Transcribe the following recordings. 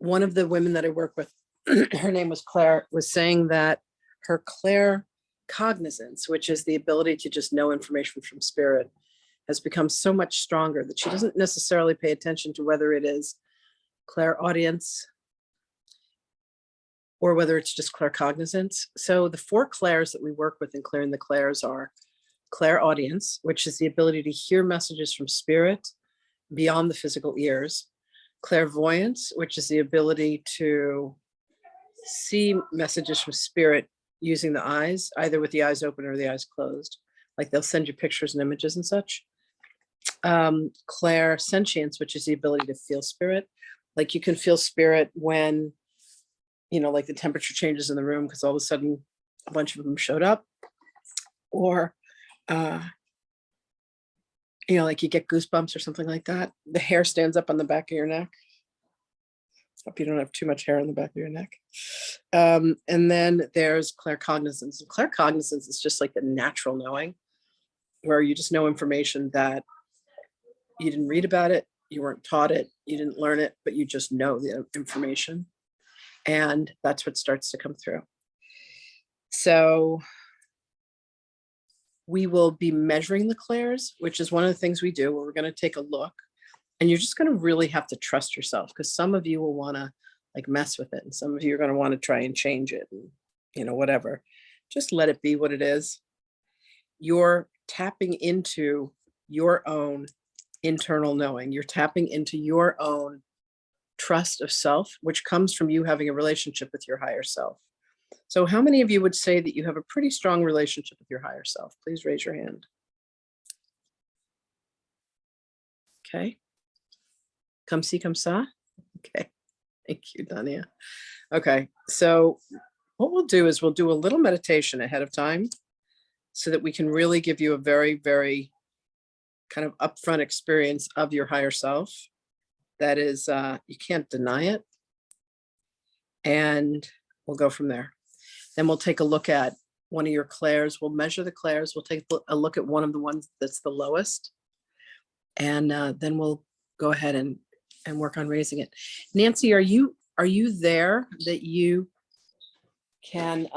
one of the women that I work with, her name was Claire, was saying that her Claire cognizance, which is the ability to just know information from spirit, has become so much stronger that she doesn't necessarily pay attention to whether it is clairaudience or whether it's just claircognizance. So the 4 clairs that we work with in clearing the clairs are clairaudience, which is the ability to hear messages from spirit beyond the physical ears; clairvoyance, which is the ability to see messages from spirit using the eyes, either with the eyes open or the eyes closed. Like they'll send you pictures and images and such. Clairsentience, which is the ability to feel spirit. Like you can feel spirit when, like the temperature changes in the room because all of a sudden a bunch of them showed up. Or, like you get goosebumps or something like that. The hair stands up on the back of your neck. Hope you don't have too much hair on the back of your neck. And then there's claircognizance. And claircognizance is just like the natural knowing, where you just know information that you didn't read about it, you weren't taught it, you didn't learn it, but you just know the information. And that's what starts to come through. So we will be measuring the clairs, which is one of the things we do, where we're going to take a look. And you're just going to really have to trust yourself, because some of you will want to like mess with it. And some of you are going to want to try and change it and, whatever. Just let it be what it is. You're tapping into your own internal knowing. You're tapping into your own trust of self, which comes from you having a relationship with your higher self. So how many of you would say that you have a pretty strong relationship with your higher self? Please raise your hand. Okay. Come see, come saw. Okay. Thank you, Dania. Okay. So what we'll do is we'll do a little meditation ahead of time so that we can really give you a very, very kind of upfront experience of your higher self. That is, you can't deny it. And we'll go from there. Then we'll take a look at one of your clairs. We'll measure the clairs. We'll take a look at one of the ones that's the lowest. And then we'll go ahead and work on raising it. Nancy, are you there that you can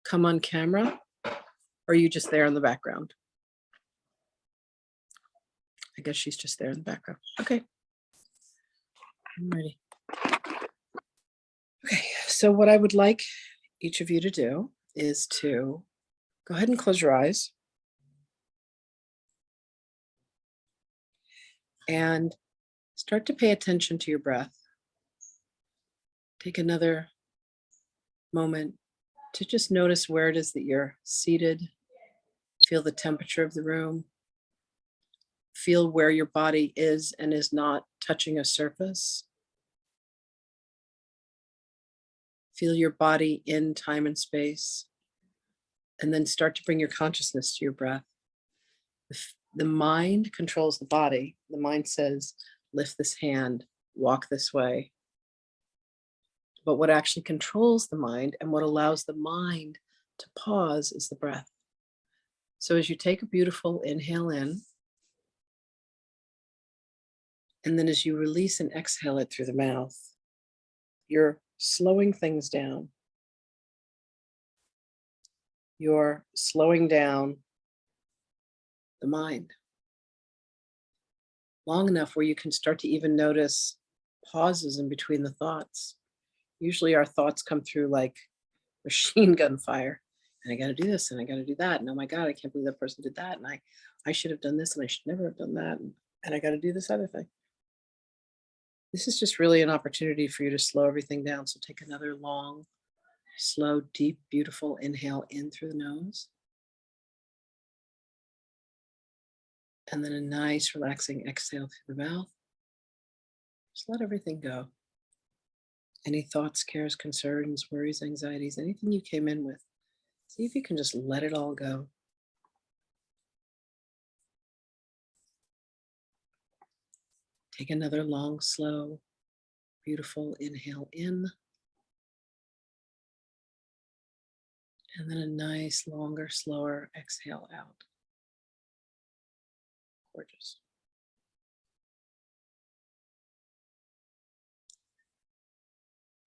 come on camera? Or are you just there in the background? I guess she's just there in the background. Okay. I'm ready. Okay, so what I would like each of you to do is to go ahead and close your eyes and start to pay attention to your breath. Take another moment to just notice where it is that you're seated. Feel the temperature of the room. Feel where your body is and is not touching a surface. Feel your body in time and space. And then start to bring your consciousness to your breath. The mind controls the body. The mind says, lift this hand, walk this way. But what actually controls the mind and what allows the mind to pause is the breath. So as you take a beautiful inhale in, and then as you release and exhale it through the mouth, you're slowing things down. You're slowing down the mind long enough where you can start to even notice pauses in between the thoughts. Usually our thoughts come through like machine gun fire. And I got to do this and I got to do that. And oh my God, I can't believe that person did that. And I should have done this and I should never have done that. And I got to do this other thing. This is just really an opportunity for you to slow everything down. So take another long, slow, deep, beautiful inhale in through the nose. And then a nice, relaxing exhale through the mouth. Just let everything go. Any thoughts, cares, concerns, worries, anxieties, anything you came in with, see if you can just let it all go. Take another long, slow, beautiful inhale in. And then a nice, longer, slower exhale out. Gorgeous.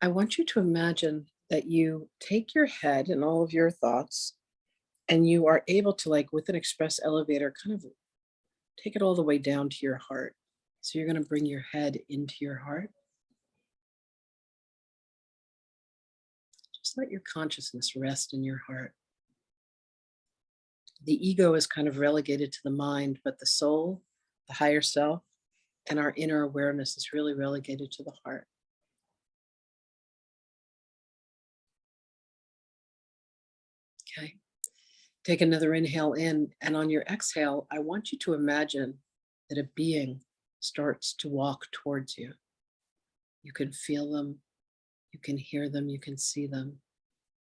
I want you to imagine that you take your head and all of your thoughts, and you are able to, like with an express elevator, kind of take it all the way down to your heart. So you're going to bring your head into your heart. Just let your consciousness rest in your heart. The ego is kind of relegated to the mind, but the soul, the higher self, and our inner awareness is really relegated to the heart. Okay. Take another inhale in, and on your exhale, I want you to imagine that a being starts to walk towards you. You can feel them, you can hear them, you can see them.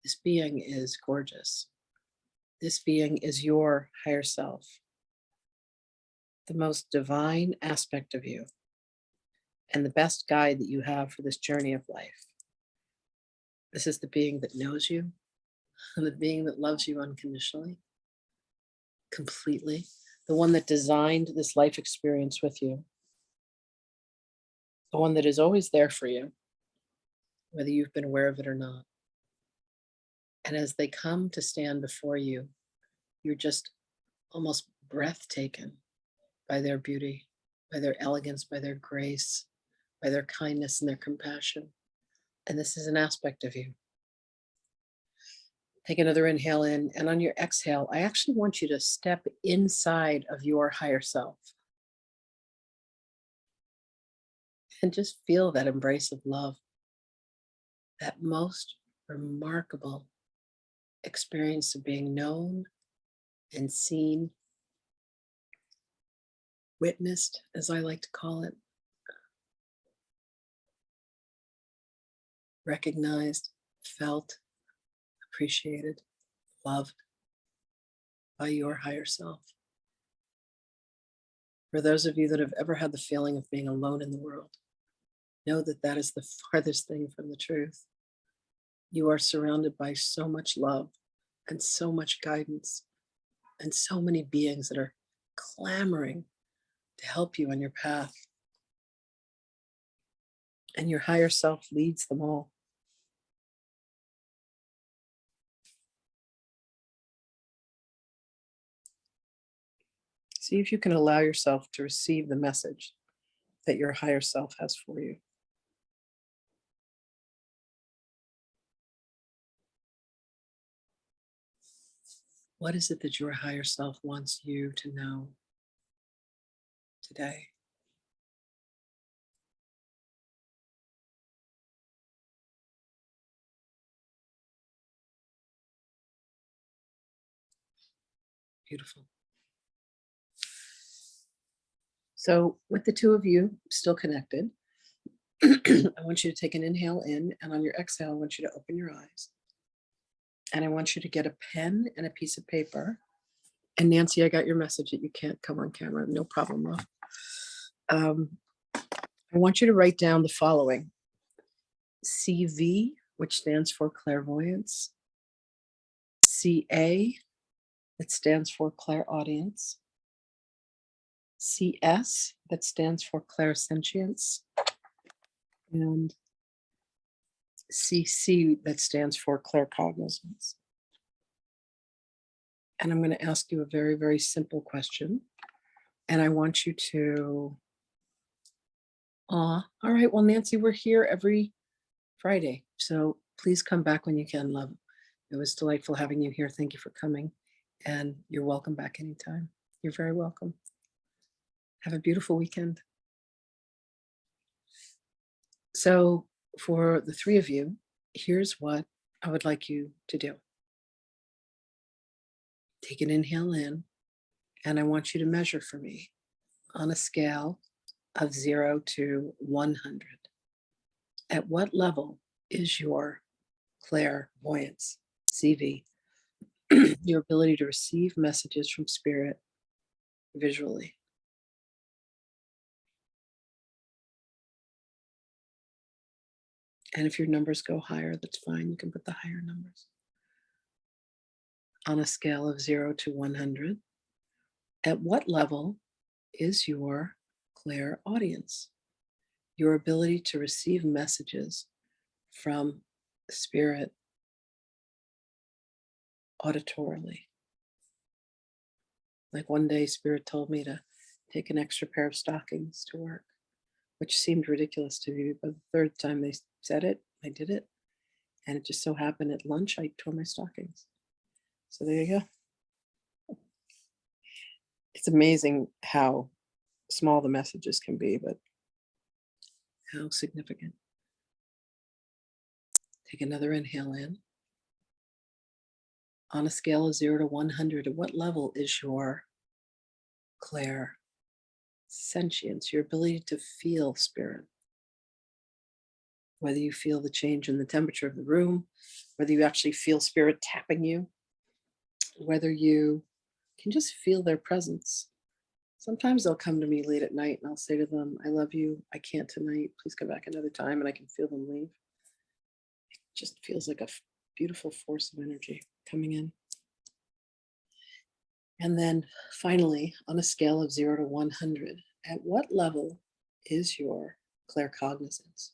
This being is gorgeous. This being is your higher self, the most divine aspect of you, and the best guide that you have for this journey of life. This is the being that knows you, and the being that loves you unconditionally, completely, the one that designed this life experience with you, the one that is always there for you, whether you've been aware of it or not. And as they come to stand before you, you're just almost breathtaken by their beauty, by their elegance, by their grace, by their kindness and their compassion. And this is an aspect of you. Take another inhale in, and on your exhale, I actually want you to step inside of your higher self and just feel that embrace of love, that most remarkable experience of being known and seen, witnessed, as I like to call it, recognized, felt, appreciated, loved by your higher self. For those of you that have ever had the feeling of being alone in the world, know that that is the farthest thing from the truth. You are surrounded by so much love and so much guidance and so many beings that are clamoring to help you on your path. And your higher self leads them all. See if you can allow yourself to receive the message that your higher self has for you. What is it that your higher self wants you to know today? Beautiful. So, with the two of you still connected, I want you to take an inhale in, and on your exhale, I want you to open your eyes. And I want you to get a pen and a piece of paper. And Nancy, I got your message that you can't come on camera. No problem, love. I want you to write down the following: CV, which stands for clairvoyance, CA, that stands for clairaudience, CS, that stands for clairsentience, and CC, that stands for claircognizance. And I'm going to ask you a very, very simple question. And I want you to, all right, well, Nancy, we're here every Friday. So please come back when you can, love. It was delightful having you here. Thank you for coming. And you're welcome back anytime. You're very welcome. Have a beautiful weekend. So for the three of you, here's what I would like you to do. Take an inhale in, and I want you to measure for me on a scale of 0 to 100. At what level is your clairvoyance, CV, your ability to receive messages from spirit visually? And if your numbers go higher, that's fine. You can put the higher numbers. On a scale of 0 to 100, at what level is your clairaudience, your ability to receive messages from spirit auditorily. Like one day, spirit told me to take an extra pair of stockings to work, which seemed ridiculous to me. But the third time they said it, I did it. And it just so happened at lunch, I tore my stockings. So there you go. It's amazing how small the messages can be, but how significant. Take another inhale in. On a scale of 0 to 100, at what level is your clair sentience, your ability to feel spirit? Whether you feel the change in the temperature of the room, whether you actually feel spirit tapping you, whether you can just feel their presence. Sometimes they'll come to me late at night and I'll say to them, I love you. I can't tonight. Please come back another time. And I can feel them leave. It just feels like a beautiful force of energy coming in. And then finally, on a scale of 0 to 100, at what level is your claircognizance?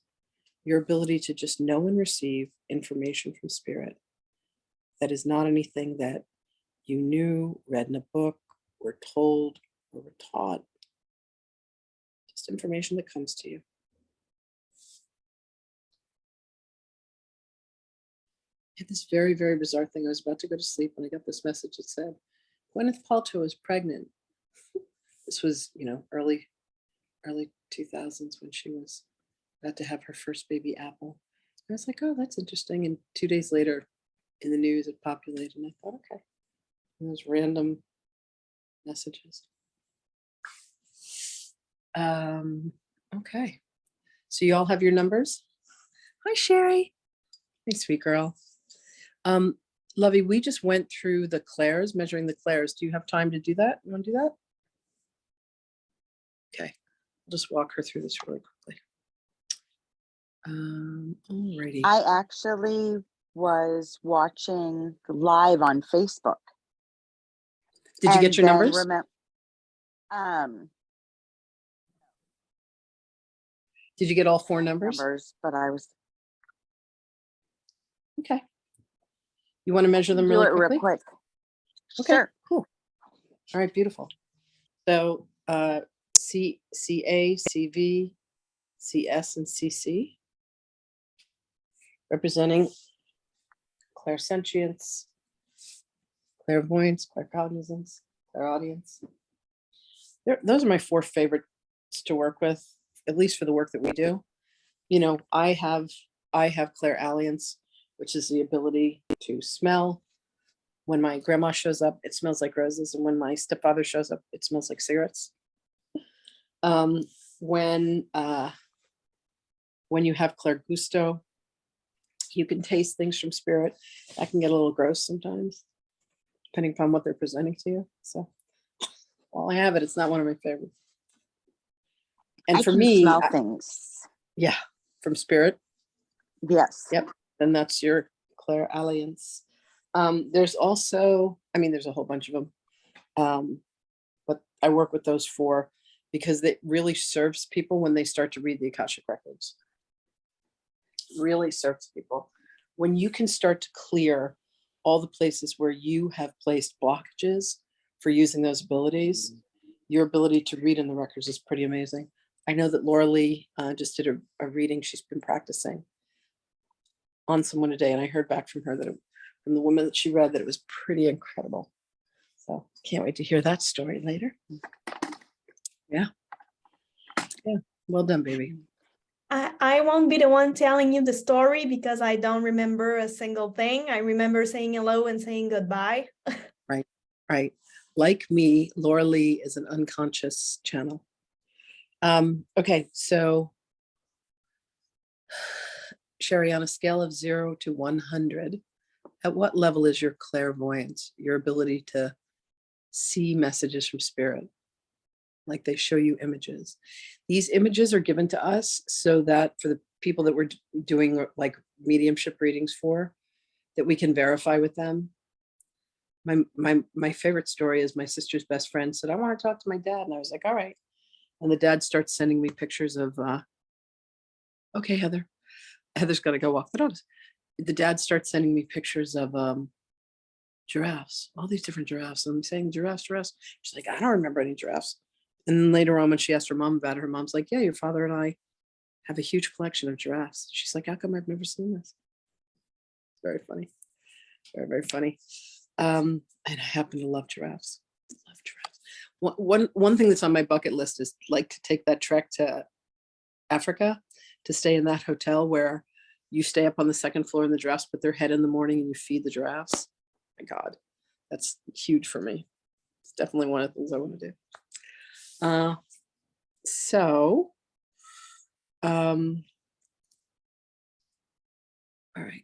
Your ability to just know and receive information from spirit that is not anything that you knew, read in a book, were told, or were taught. Just information that comes to you. I had this very, very bizarre thing. I was about to go to sleep when I got this message that said, Gwyneth Paltrow is pregnant. This was, early 2000s when she was about to have her first baby Apple. I was like, oh, that's interesting. And 2 days later in the news, it populated. And I thought, okay. And those random messages. Okay. So you all have your numbers? Hi, Sherry. Hey, sweet girl. Lovey, we just went through the clairs, measuring the clairs. Do you have time to do that? You want to do that? Okay. I'll just walk her through this really quickly. Alrighty. I actually was watching live on Facebook. Did you get your numbers? Did you get all 4 numbers? But I was okay. You want to measure them really quickly? Real quick. Okay, sure. Cool. All right, beautiful. So CA, CV, CS, and CC, representing clairsentience, clairvoyance, claircognizance, clairaudience. Those are my 4 favorites to work with, at least for the work that we do. I have clairalience, which is the ability to smell. When my grandma shows up, it smells like roses. And when my stepfather shows up, it smells like cigarettes. When you have clairgusto, you can taste things from spirit. That can get a little gross sometimes, depending upon what they're presenting to you. So while I have it, it's not one of my favorites. And for me, smell things. Yeah, from spirit. Yes. Yep. And that's your clairalience. There's also, there's a whole bunch of them, but I work with those 4 because it really serves people when they start to read the Akashic records. Really serves people when you can start to clear all the places where you have placed blockages for using those abilities. Your ability to read in the records is pretty amazing. I know that Laura Lee just did a reading. She's been practicing on someone today, and I heard back from her from the woman that she read, that it was pretty incredible. So can't wait to hear that story later. Yeah. Well done, baby. I won't be the one telling you the story because I don't remember a single thing. I remember saying hello and saying goodbye. Right. Like me, Laura Lee is an unconscious channel. Okay, so Sherry, on a scale of 0 to 100, at what level is your clairvoyance, your ability to see messages from spirit? Like they show you images. These images are given to us so that for the people that we're doing like mediumship readings for, that we can verify with them. My favorite story is my sister's best friend said, I want to talk to my dad. And I was like, all right. And the dad starts sending me pictures of, okay, Heather. Heather's got to go walk the dogs. The dad starts sending me pictures of giraffes, all these different giraffes. I'm saying giraffes, giraffes. She's like, I don't remember any giraffes. And then later on, when she asked her mom about it, her mom's like, yeah, your father and I have a huge collection of giraffes. She's like, how come I've never seen this? Very funny. Very, very funny. And I happen to love giraffes. Love giraffes. One thing that's on my bucket list is like to take that trek to Africa, to stay in that hotel where you stay up on the second floor and the giraffes put their head in the morning and you feed the giraffes. My God, that's huge for me. It's definitely one of the things I want to do. All right.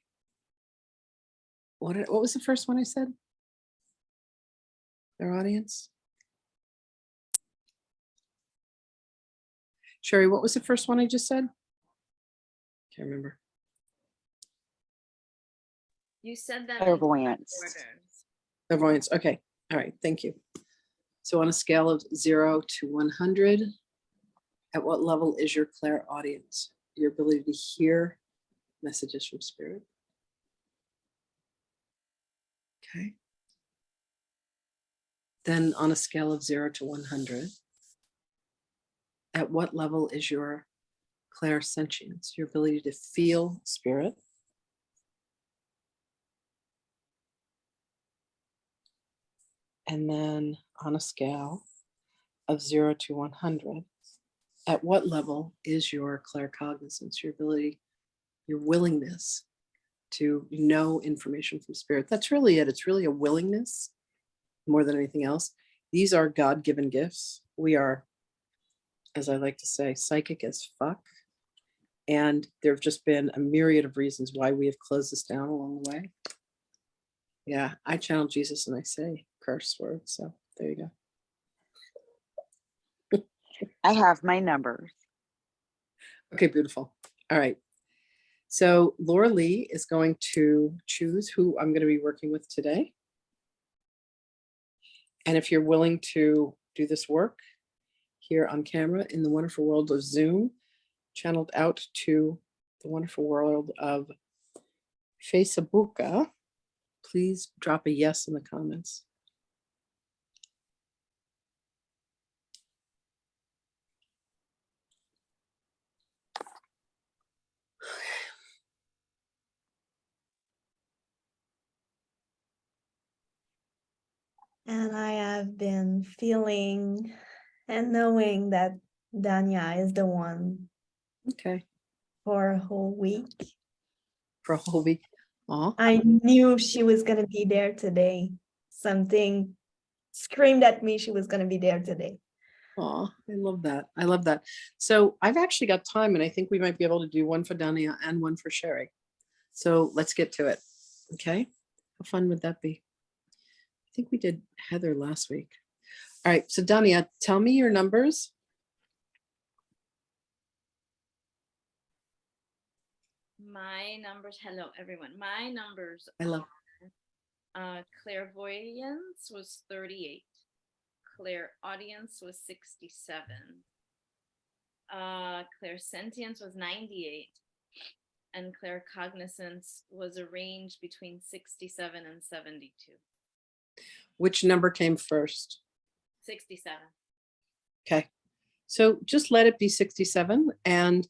What was the first one I said? Their audience? Sherry, what was the first one I just said? Can't remember. You said that. Clairvoyance. Clairvoyance. Okay. All right. Thank you. So on a scale of 0 to 100, at what level is your clairaudience? Your ability to hear messages from spirit. Okay. Then on a scale of 0 to 100, at what level is your clairsentience, your ability to feel spirit? And then on a scale of 0 to 100, at what level is your claircognizance, your ability, your willingness to know information from spirit? That's really it. It's really a willingness more than anything else. These are God-given gifts. We are, as I like to say, psychic as fuck. And there have just been a myriad of reasons why we have closed this down along the way. Yeah, I channel Jesus and I say curse words. So there you go. I have my numbers. Okay, beautiful. All right. So Laura Lee is going to choose who I'm going to be working with today. And if you're willing to do this work here on camera in the wonderful world of Zoom, channeled out to the wonderful world of Facebook, please drop a yes in the comments. And I have been feeling and knowing that Danya is the one Okay, for a whole week. for a whole week. Aw, I knew she was going to be there today. Something screamed at me she was going to be there today. aw, I love that. I love that. So I've actually got time and I think we might be able to do one for Dania and one for Sherry. So let's get to it. Okay, how fun would that be? I think we did Heather last week. All right, so Dania, tell me your numbers. My numbers, hello everyone. My numbers I love clairvoyance was 38. Clairaudience was 67. Clairsentience was 98. And claircognizance was a range between 67 and 72. which number came first. 67. Okay, so just let it be 67 and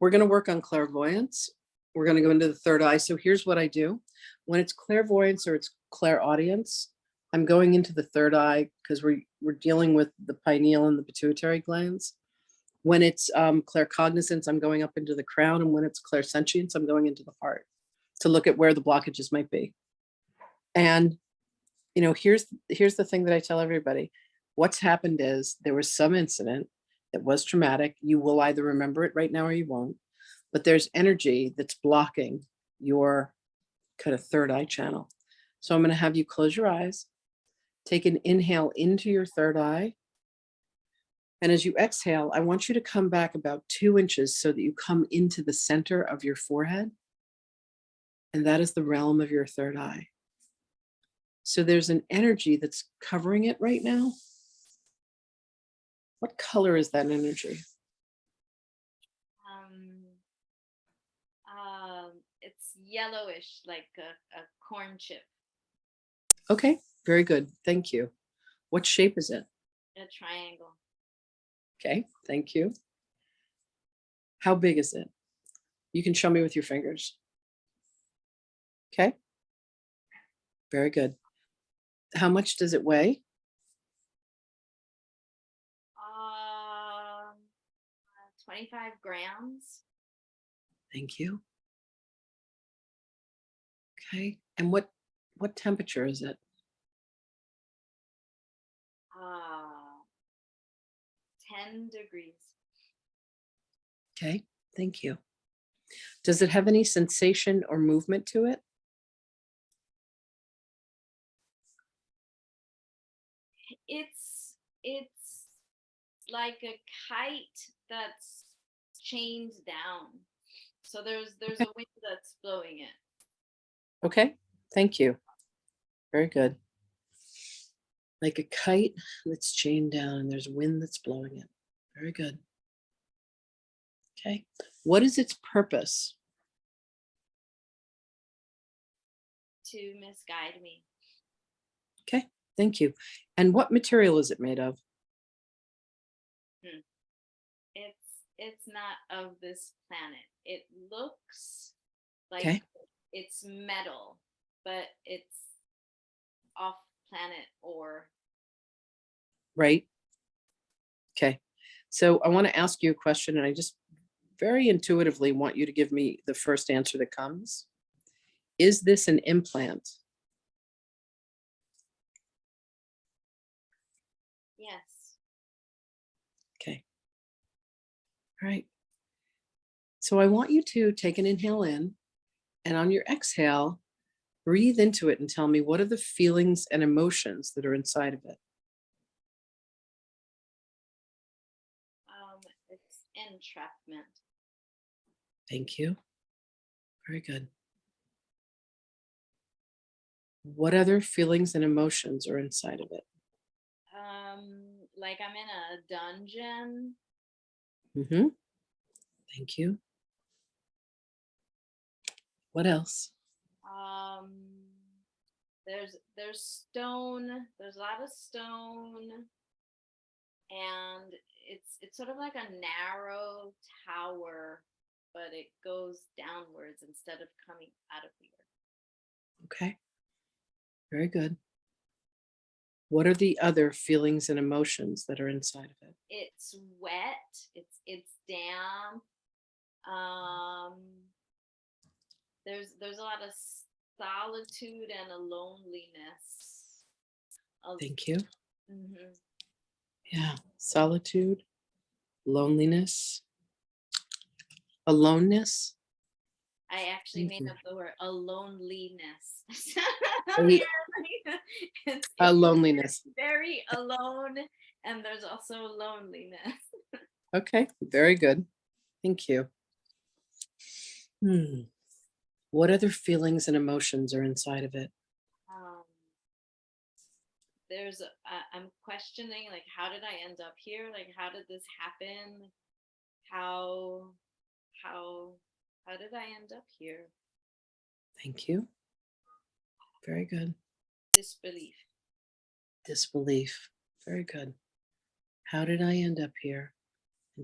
we're going to work on clairvoyance. We're going to go into the third eye. So here's what I do. When it's clairvoyance or it's clairaudience, I'm going into the third eye because we're dealing with the pineal and the pituitary glands. When it's claircognizance, I'm going up into the crown. And when it's clairsentience, I'm going into the heart to look at where the blockages might be. And, you know, here's the thing that I tell everybody. What's happened is there was some incident that was traumatic. You will either remember it right now or you won't. But there's energy that's blocking your kind of third eye channel. So I'm going to have you close your eyes, take an inhale into your third eye. And as you exhale, I want you to come back about 2 inches so that you come into the center of your forehead. And that is the realm of your third eye. So there's an energy that's covering it right now. What color is that energy? It's yellowish, like a corn chip, Okay, very good. Thank you. What shape is it? a triangle. Okay, thank you. How big is it? You can show me with your fingers. Okay, very good. How much does it weigh? Um, 25 grams. Thank you. Okay, and what temperature is it? Uh, 10 degrees. Okay, thank you. Does it have any sensation or movement to it? It's like a kite that's chained down. So there's Okay, a wind that's blowing it. okay, thank you. Very good. Like a kite that's chained down and there's wind that's blowing it. Very good. Okay. What is its purpose? To misguide me. Okay, thank you. And what material is it made of? Hmm. It's not of this planet. It looks like Okay, it's metal, but it's off planet or right. Okay. So I want to ask you a question, and I just very intuitively want you to give me the first answer that comes. Is this an implant? yes. Okay. All right. So I want you to take an inhale in, and on your exhale, breathe into it and tell me what are the feelings and emotions that are inside of it. It's entrapment. Thank you. Very good. What other feelings and emotions are inside of it? Like I'm in a dungeon. Mm-hmm. Thank you. What else? Um, there's stone. There's a lot of stone, and it's sort of like a narrow tower, but it goes downwards instead of coming out of the earth. Okay. Very good. What are the other feelings and emotions that are inside of it? It's wet. It's damp. Um, there's a lot of solitude and a loneliness. Thank you. Mm-hmm. Yeah. Solitude, loneliness, aloneness. I actually Thank made you. up the word loneliness. A, a It's loneliness. very alone, and there's also loneliness. Okay. Very good. Thank you. Hmm. What other feelings and emotions are inside of it? Um, I'm questioning, like, how did I end up here? Like, how did this happen? How how how did I end up here? Thank you. Very good. Disbelief. Disbelief. Very good. How did I end up here?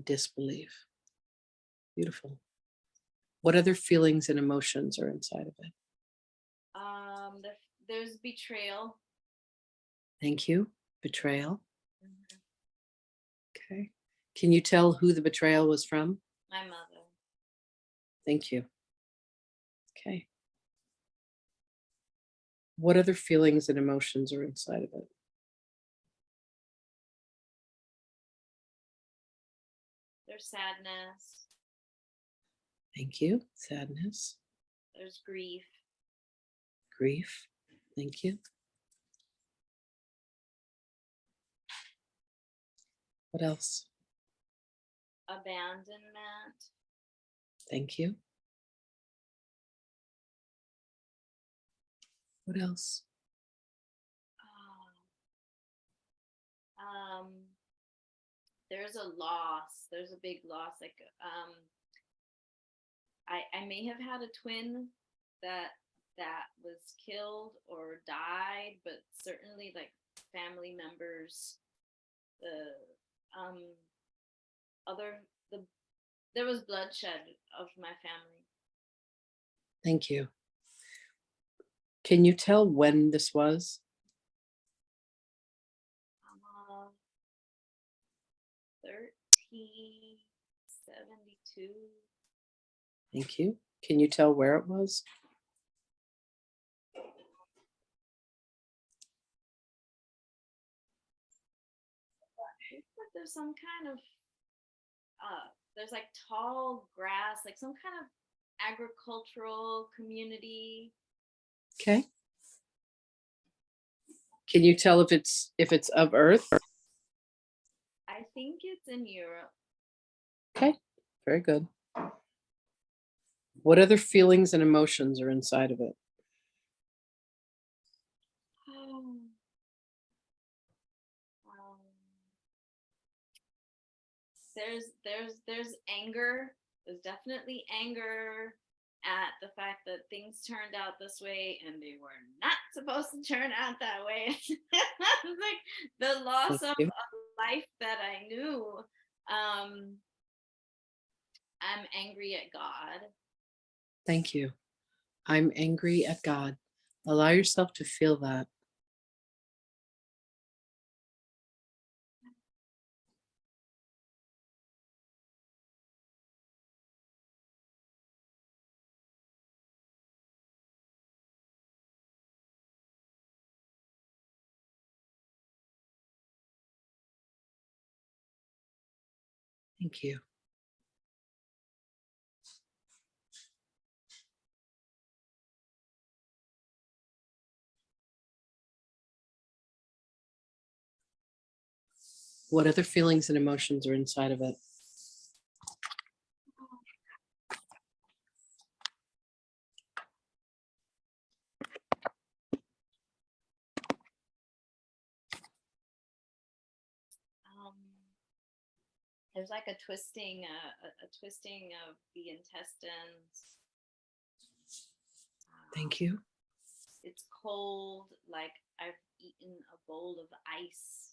Disbelief. Beautiful. What other feelings and emotions are inside of it? There's betrayal. Thank you. Betrayal. Mhm. Okay. Can you tell who the betrayal was from? My mother. Thank you. Okay. What other feelings and emotions are inside of it? There's sadness. Thank you. Sadness, There's grief. grief. Thank you. What else? Abandonment. Thank you. What else? Oh, there's a loss. There's a big loss. Like I I may have had a twin that was killed or died, but certainly like family members, the other the there was bloodshed of my family. Thank you. Can you tell when this was? 1372. Thank you. Can you tell where it was? Looks like there's some kind of there's like tall grass, like some kind of agricultural community. Okay. Can you tell if it's of Earth? I think it's in Europe. Okay, very good. What other feelings and emotions are inside of it? Oh. Um, there's anger. There's definitely anger at the fact that things turned out this way and they were not supposed to turn out that way. Like the loss Thank of you. a life that I knew. I'm angry at God. Thank you. I'm angry at God. Allow yourself to feel that. Thank you. What other feelings and emotions are inside of it? Um, there's like a twisting, a twisting of the intestines. Thank you. It's cold, like I've eaten a bowl of ice.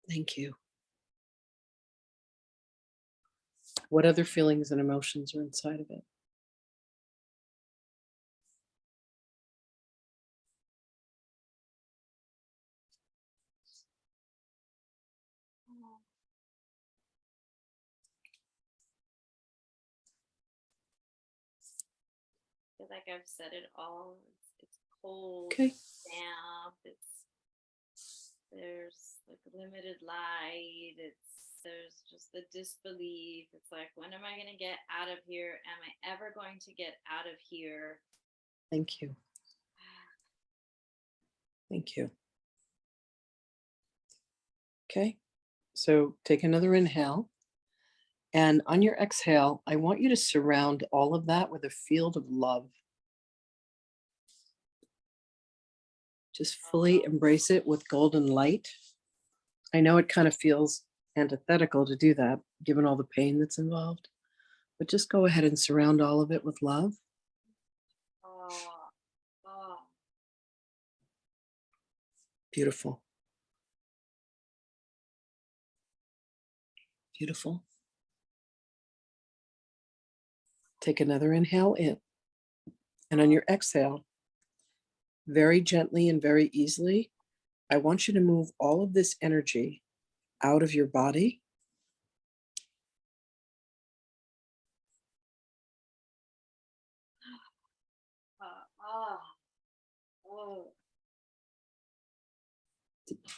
Thank you. What other feelings and emotions are inside of it? Oh. I feel like I've said it all. It's cold, Okay. damp. There's like limited light. There's just the disbelief. It's like, when am I gonna get out of here? Am I ever going to get out of here? Thank you. Thank you. Okay. So take another inhale. And on your exhale, I want you to surround all of that with a field of love. Just fully embrace it with golden light. I know it kind of feels antithetical to do that, given all the pain that's involved, but just go ahead and surround all of it with love. Oh, oh. Beautiful. Beautiful. Take another inhale in. And on your exhale, very gently and very easily, I want you to move all of this energy out of your body. Oh, oh.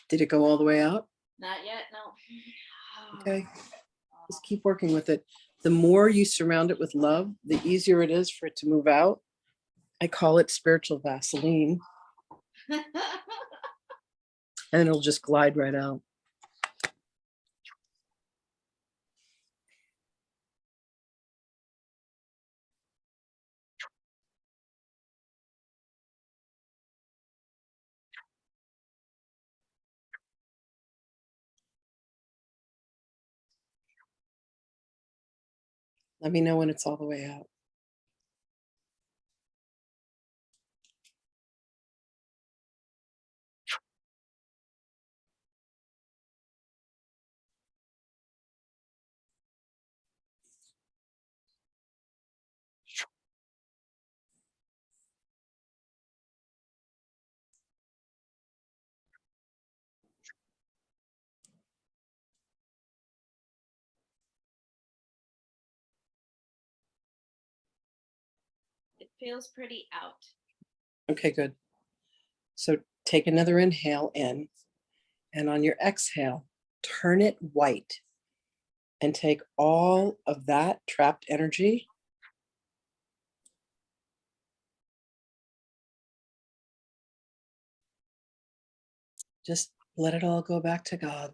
Did it go all the way out? Not yet, no. Okay. Just keep working with it. The more you surround it with love, the easier it is for it to move out. I call it spiritual Vaseline, and it'll just glide right out. Let me know when it's all the way out. It feels pretty out. Okay, good. So take another inhale in, and on your exhale, turn it white and take all of that trapped energy just let it all go back to God.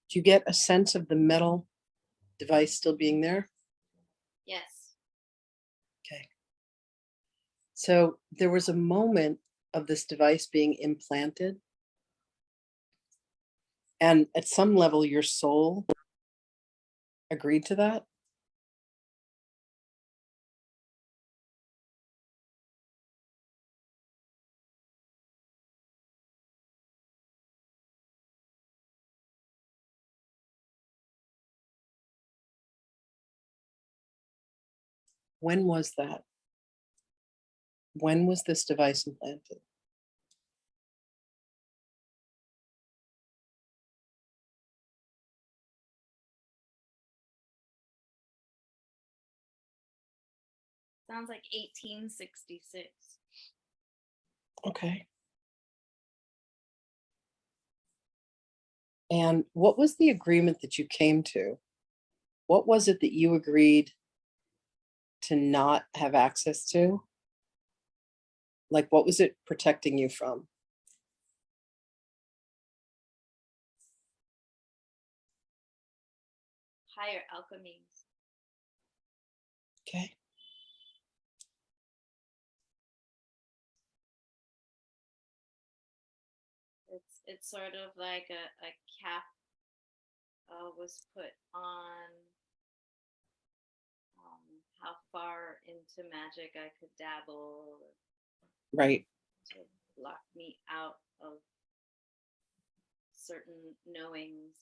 Do you get a sense of the metal device still being there? Yes. Okay. So there was a moment of this device being implanted, and at some level, your soul agreed to that. When was that? When was this device implanted? Sounds like 1866. Okay. And what was the agreement that you came to? What was it that you agreed to not have access to? Like, what was it protecting you from? Higher alchemies. Okay. It's sort of like a cap was put on how far into magic I could dabble Right. to lock me out of certain knowings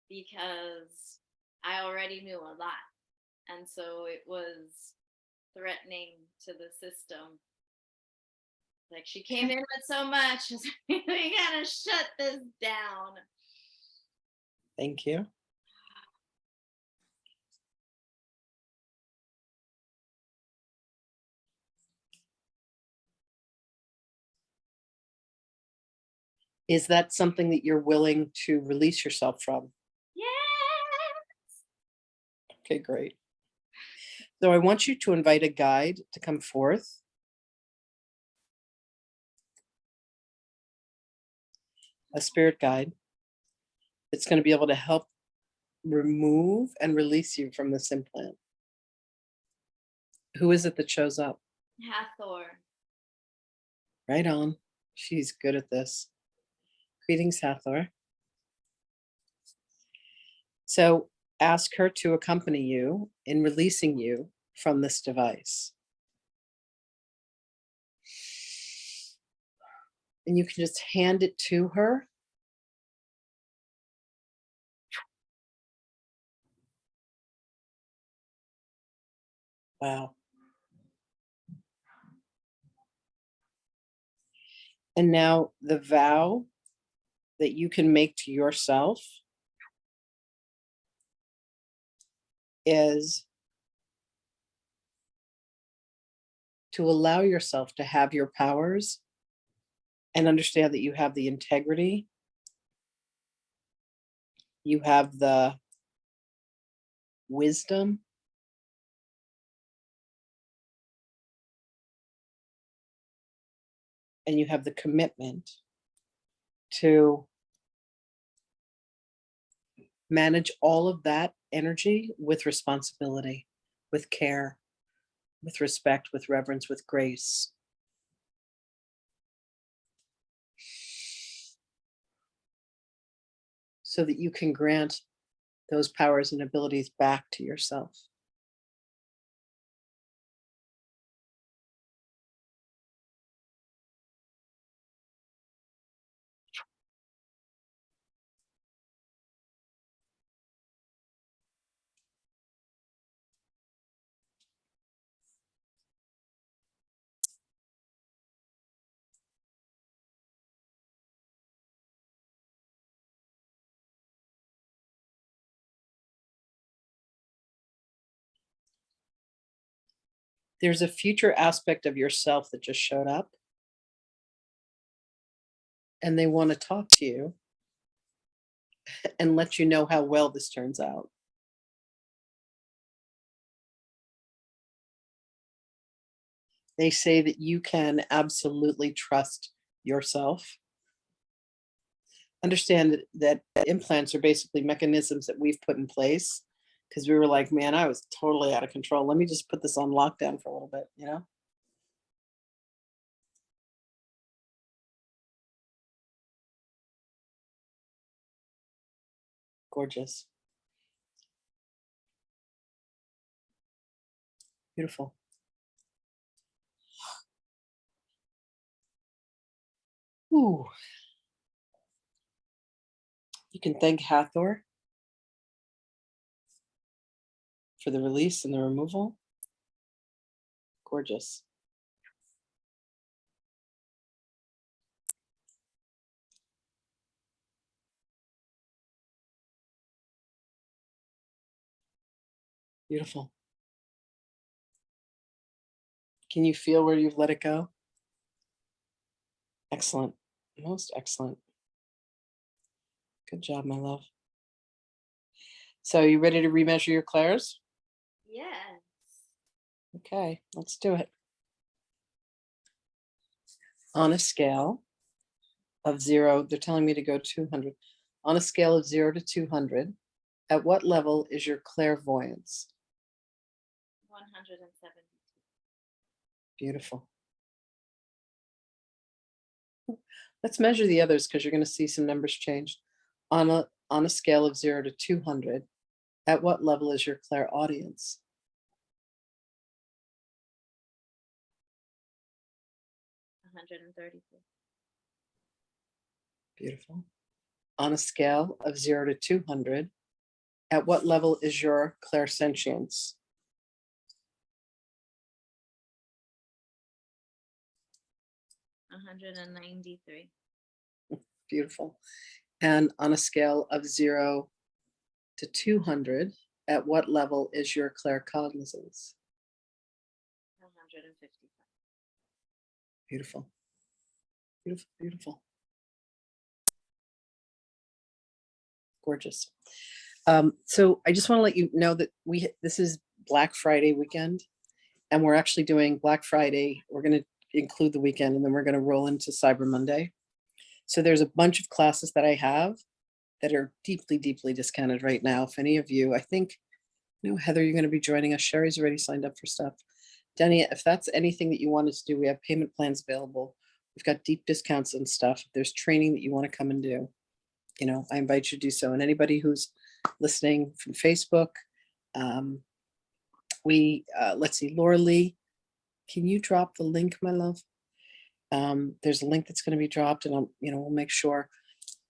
because I already knew a lot. And so it was threatening to the system. Like she came in with so much, we gotta shut this down. Thank you. Is that something that you're willing to release yourself from? Yes. Okay, great. So I want you to invite a guide to come forth. A spirit guide that's going to be able to help remove and release you from this implant. Who is it that shows up? Hathor. Right on. She's good at this. Greetings, Hathor. So ask her to accompany you in releasing you from this device. And you can just hand it to her. Wow. And now the vow that you can make to yourself is to allow yourself to have your powers and understand that you have the integrity, you have the wisdom, and you have the commitment to manage all of that energy with responsibility, with care, with respect, with reverence, with grace. So that you can grant those powers and abilities back to yourself. There's a future aspect of yourself that just showed up, and they want to talk to you and let you know how well this turns out. They say that you can absolutely trust yourself. Understand that implants are basically mechanisms that we've put in place because we were like, man, I was totally out of control. Let me just put this on lockdown for a little bit, you know? Gorgeous. Beautiful. Ooh. You can thank Hathor for the release and the removal. Gorgeous. Beautiful. Can you feel where you've let it go? Excellent. Most excellent. Good job, my love. So you ready to remeasure your clairs? Yes. Okay, let's do it. On a scale of 0, they're telling me to go 200. On a scale of 0 to 200, at what level is your clairvoyance? 172. Beautiful. Let's measure the others because you're going to see some numbers change. On a scale of 0 to 200, at what level is your clairaudience? 134. Beautiful. On a scale of 0 to 200, at what level is your clairsentience? 193. Beautiful. And on a scale of 0 to 200, at what level is your claircognizance? 155. Beautiful. Beautiful, beautiful. Gorgeous. So I just want to let you know that this is Black Friday weekend, and we're actually doing Black Friday. We're going to include the weekend, and then we're going to roll into Cyber Monday. So there's a bunch of classes that I have that are deeply, deeply discounted right now. If any of you, I think, Heather, you're going to be joining us. Sherry's already signed up for stuff. Denny, if that's anything that you wanted to do, we have payment plans available. We've got deep discounts and stuff. If there's training that you want to come and do, I invite you to do so. And anybody who's listening from Facebook, let's see, Laura Lee, can you drop the link, my love? There's a link that's going to be dropped, and we'll make sure.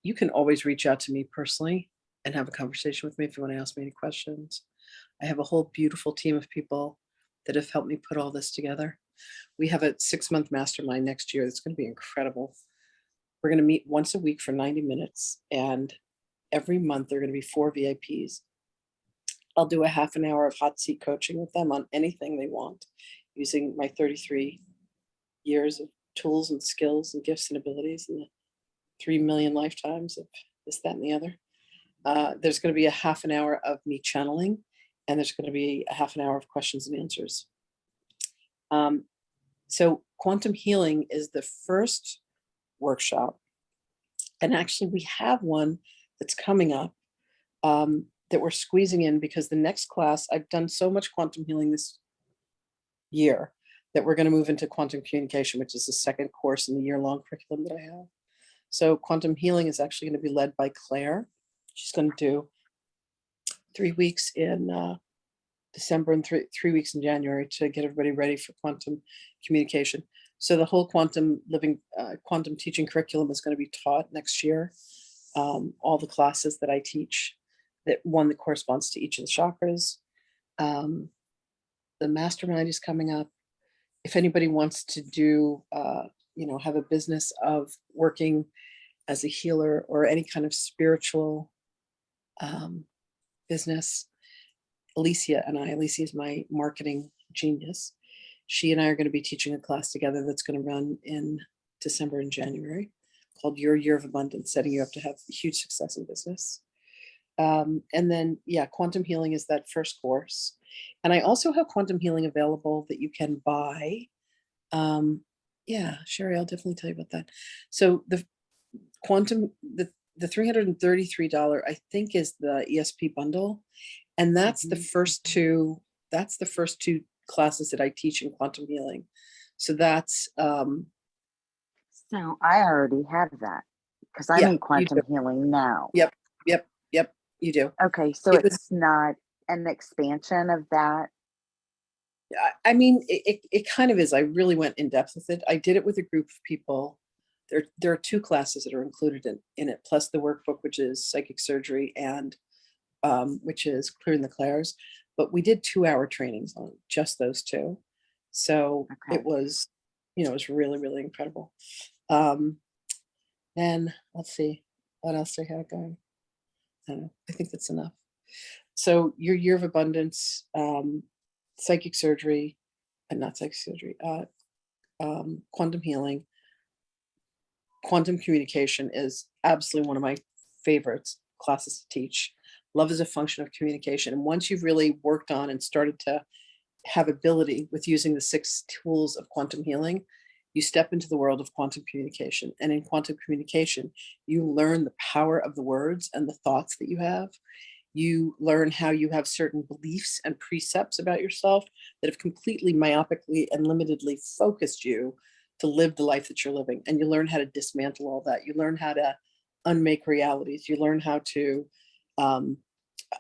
You can always reach out to me personally and have a conversation with me if you want to ask me any questions. I have a whole beautiful team of people that have helped me put all this together. We have a 6-month mastermind next year that's going to be incredible. We're going to meet once a week for 90 minutes, and every month there are going to be 4 VIPs. I'll do a half an hour of hot seat coaching with them on anything they want, using my 33 years of tools and skills and gifts and abilities and the 3 million lifetimes of this, that, and the other. There's going to be a half an hour of me channeling, and there's going to be a half an hour of questions and answers. So quantum healing is the first workshop. And actually we have one that's coming up that we're squeezing in, because the next class, I've done so much quantum healing this year that we're going to move into quantum communication, which is the second course in the year-long curriculum that I have. So quantum healing is actually going to be led by Claire. She's going to do 3 weeks in December and 3 weeks in January to get everybody ready for quantum communication. So the whole quantum teaching curriculum is going to be taught next year. All the classes that I teach, that corresponds to each of the chakras. The mastermind is coming up. If anybody wants to do, have a business of working as a healer or any kind of spiritual business, Alicia is my marketing genius. She and I are going to be teaching a class together that's going to run in December and January, called Your Year of Abundance, setting you up to have huge success in business. And then, quantum healing is that first course. And I also have quantum healing available that you can buy. Sherry, I'll definitely tell you about that. So the $333, I think, is the ESP bundle. And that's the first two classes that I teach in quantum healing. So that's So I already have that, because I'm in quantum healing now. Yep, you do. Okay, so it's not an expansion of that. I mean, it kind of is. I really went in depth with it. I did it with a group of people. There are 2 classes that are included in it, plus the workbook, which is psychic surgery, and which is clearing the clairs. But we did 2-hour trainings on just those 2. So It was, it was really, really incredible. Then let's see, what else do I have going? I don't know. I think that's enough. So Your Year of Abundance, psychic surgery, and not psychic surgery, quantum healing, quantum communication is absolutely one of my favorites classes to teach. Love is a function of communication. And once you've really worked on and started to have ability with using the 6 tools of quantum healing, you step into the world of quantum communication. And in quantum communication, you learn the power of the words and the thoughts that you have. You learn how you have certain beliefs and precepts about yourself that have completely myopically and limitedly focused you to live the life that you're living. And you learn how to dismantle all that. You learn how to unmake realities. You learn how to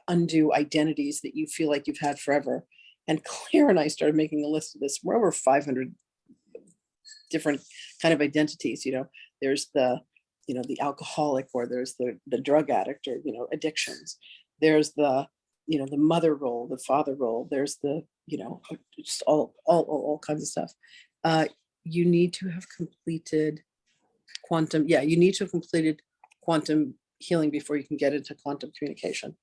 undo identities that you feel like you've had forever. And Claire and I started making a list of this. We're over 500 different kind of identities. There's the alcoholic, or there's the drug addict, or addictions. There's the mother role, the father role. There's the just all kinds of stuff. You need to have completed quantum. You need to have completed quantum healing before you can get into quantum communication,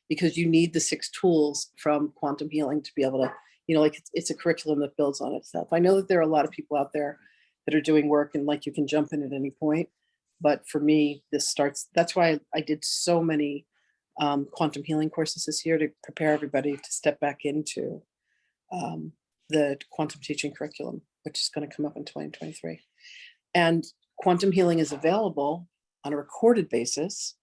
because you need the 6 tools from quantum healing to be able to, it's a curriculum that builds on itself. I know that there are a lot of people out there that are doing work and you can jump in at any point. But for me, that's why I did so many quantum healing courses this year, to prepare everybody to step back into the quantum teaching curriculum, which is going to come up in 2023. And quantum healing is available on a recorded basis.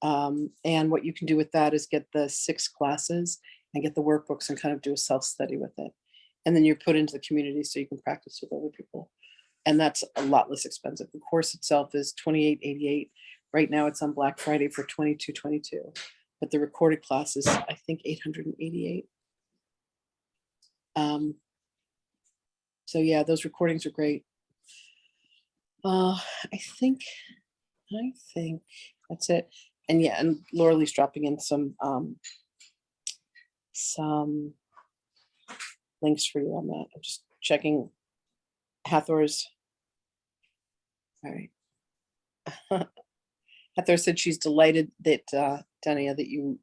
And what you can do with that is get the 6 classes and get the workbooks and kind of do a self-study with it. And then you're put into the community so you can practice with other people. And that's a lot less expensive. The course itself is $28.88. Right now it's on Black Friday for $22.22. But the recorded class is, I think, $888. So yeah, those recordings are great. I think that's it. And and Laura Lee's dropping in some links for you on that. I'm just checking Hathor's. All right. Hathor said she's delighted that Dania, that you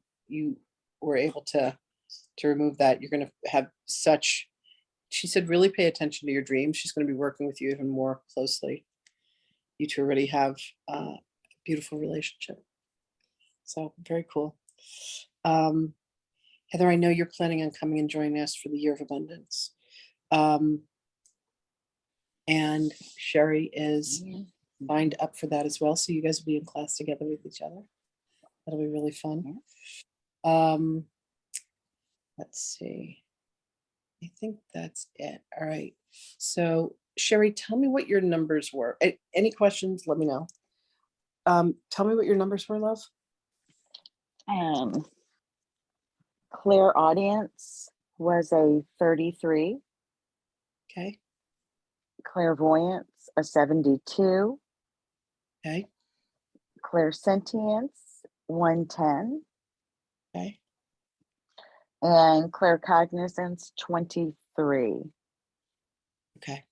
were able to remove that. You're going to have such she said, really pay attention to your dreams. She's going to be working with you even more closely. You two already have a beautiful relationship. So very cool. Heather, I know you're planning on coming and joining us for the Year of Abundance. And Sherry is lined up for that as well. So you guys will be in class together with each other. That'll be really fun. Let's see. I think that's it. All right. So Sherry, tell me what your numbers were. Any questions? Let me know. Tell me what your numbers were, love. Clairaudience was a 33. Okay. Clairvoyance, a 72. Okay. Clairsentience, 110. Okay. And claircognizance, 23. Okay.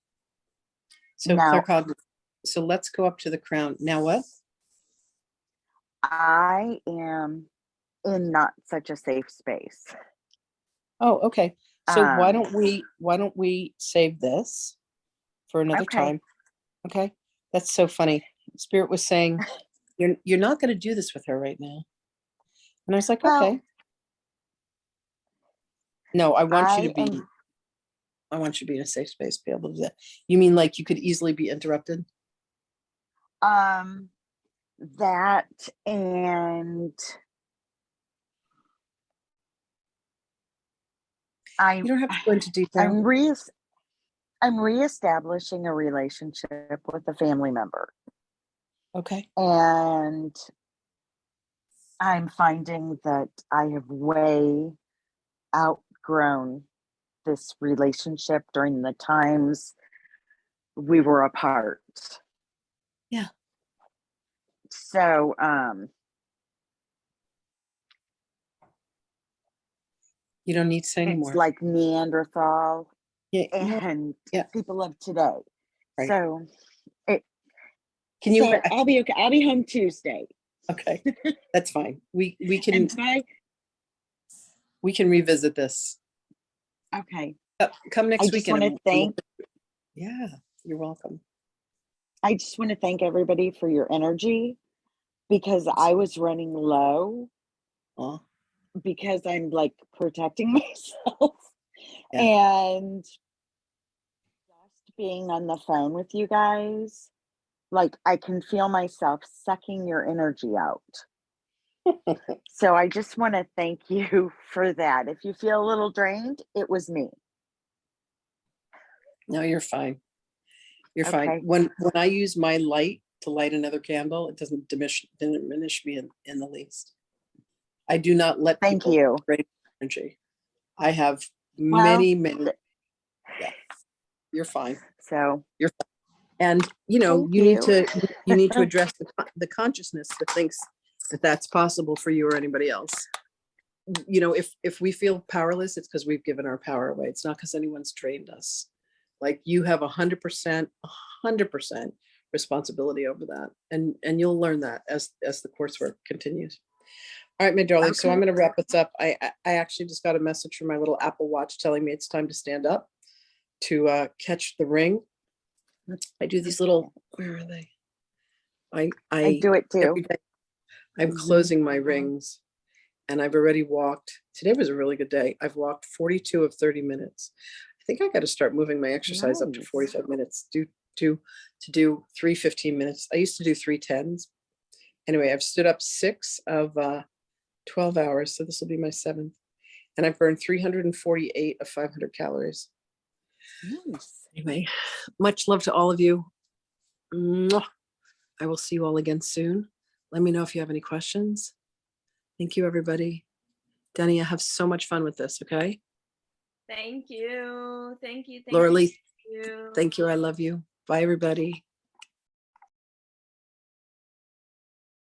So Now- so let's go up to the crown. Now what? I am in not such a safe space. Oh, okay. So why Um, don't we save this for another Okay. time? Okay. That's so funny. Spirit was saying, you're not going to do this with her right now. And I was like, Well, okay. No, I want you to be, am- I want you to be in a safe space, be able to do that. You mean like you could easily be interrupted? that and You don't have to go into detail. I'm reestablishing a relationship with a family member, Okay. and I'm finding that I have way outgrown this relationship during the times we were apart. Yeah. So, You don't need to say it's anymore. like Neanderthal Yeah. and Yeah. people of today. Right. So, Can you? so I'll be okay. I'll be home Tuesday. Okay. That's fine. We can And by we can revisit this. okay, Come next I just weekend. want to thank. Yeah, you're welcome. I just want to thank everybody for your energy, because I was running low Oh, because I'm like protecting myself. Yeah. And just being on the phone with you guys, like I can feel myself sucking your energy out. So I just want to thank you for that. If you feel a little drained, it was me. no, you're fine. You're Okay. fine. When I use my light to light another candle, it doesn't diminish me in the least. I do not let Thank people you. drain energy. I have Well, many. Yeah, you're fine. So You're fine. And you Thank need you. to address the consciousness that thinks that that's possible for you or anybody else. If we feel powerless, it's because we've given our power away. It's not because anyone's trained us. Like you have 100% responsibility over that, and you'll learn that as the coursework continues. All right, my darling. So Okay. I'm going to wrap this up. I actually just got a message from my little Apple Watch telling me it's time to stand up to catch the ring. I do these little. Where are they? I do it every too. day I'm closing my rings, and I've already walked. Today was a really good day. I've walked 42 of 30 minutes. I think I got to start moving my exercise up to Nice. 45 minutes. To do 3 15 minutes. I used to do 3 10s. Anyway, I've stood up 6 of 12 hours, so this will be my 7th, and I've burned 348 of 500 calories. Nice. Anyway, much love to all of you. Mwah. I will see you all again soon. Let me know if you have any questions. Thank you, everybody. Dania, have so much fun with this, okay? Thank you. Thank you. Thank Laura Lee, you. thank you. I love you. Bye, everybody.